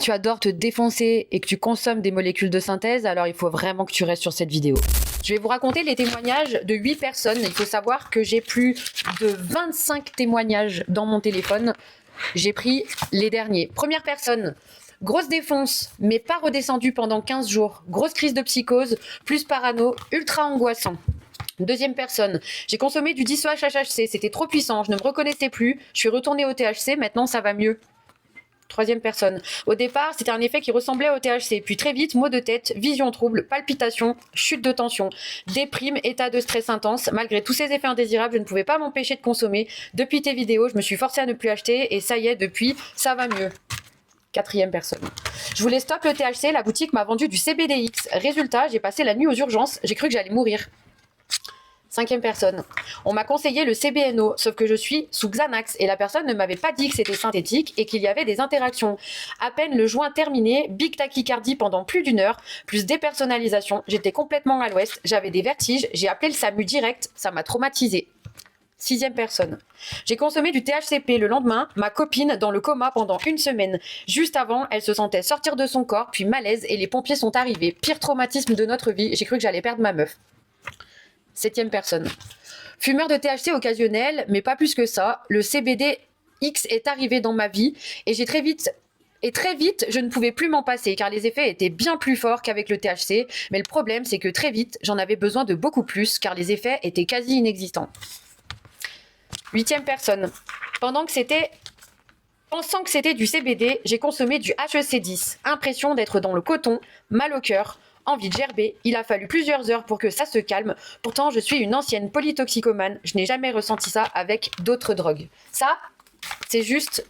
tu adores te défoncer et que tu consommes des molécules de synthèse, alors il faut vraiment que tu restes sur cette vidéo. Je vais vous raconter les témoignages de 8 personnes. Il faut savoir que j'ai plus de 25 témoignages dans mon téléphone. J'ai pris les derniers. Première personne, grosse défonce, mais pas redescendue pendant 15 jours. Grosse crise de psychose, plus parano, ultra angoissant. Deuxième personne, j'ai consommé du disoat HHC, c'était trop puissant, je ne me reconnaissais plus, je suis retournée au THC, maintenant ça va mieux. Troisième personne, au départ c'était un effet qui ressemblait au THC, puis très vite maux de tête, vision trouble, palpitations, chute de tension, déprime, état de stress intense. Malgré tous ces effets indésirables, je ne pouvais pas m'empêcher de consommer. Depuis tes vidéos, je me suis forcée à ne plus acheter et ça y est, depuis, ça va mieux. Quatrième personne. Je voulais stop le THC, la boutique m'a vendu du CBDX. Résultat, j'ai passé la nuit aux urgences, j'ai cru que j'allais mourir. Cinquième personne. On m'a conseillé le CBNO, sauf que je suis sous Xanax et la personne ne m'avait pas dit que c'était synthétique et qu'il y avait des interactions. À peine le joint terminé, big tachycardie pendant plus d'1 heure, plus dépersonnalisation. J'étais complètement à l'ouest, j'avais des vertiges, j'ai appelé le SAMU direct, ça m'a traumatisé. Sixième personne. J'ai consommé du THCP le lendemain, ma copine dans le coma pendant 1 semaine. Juste avant, elle se sentait sortir de son corps, puis malaise et les pompiers sont arrivés. Pire traumatisme de notre vie, j'ai cru que j'allais perdre ma meuf. Septième personne. Fumeur de THC occasionnel, mais pas plus que ça. Le CBD X est arrivé dans ma vie et très vite, je ne pouvais plus m'en passer car les effets étaient bien plus forts qu'avec le THC. Mais le problème, c'est que très vite, j'en avais besoin de beaucoup plus car les effets étaient quasi inexistants. Huitième personne. Pensant que c'était du CBD, j'ai consommé du HEC10. Impression d'être dans le coton, mal au cœur, envie de gerber. Il a fallu plusieurs heures pour que ça se calme. Pourtant, je suis une ancienne polytoxicomane. Je n'ai jamais ressenti ça avec d'autres drogues. Ça, c'est juste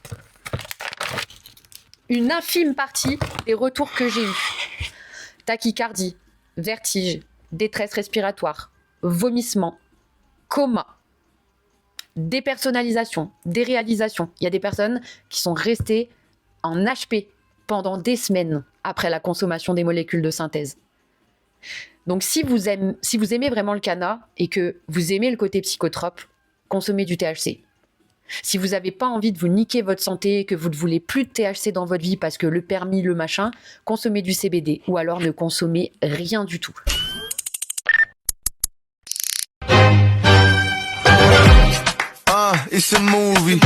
une infime partie des retours que j'ai eus. Tachycardie, vertige, détresse respiratoire, vomissement, coma, dépersonnalisation, déréalisation. Il y a des personnes qui sont restées en HP pendant des semaines après la consommation des molécules de synthèse. Donc si vous aimez vraiment le cannabis et que vous aimez le côté psychotrope, consommez du THC. Si vous n'avez pas envie de vous niquer votre santé, que vous ne voulez plus de THC dans votre vie parce que le permis, le machin, consommez du CBD ou alors ne consommez rien du tout. It's a movie.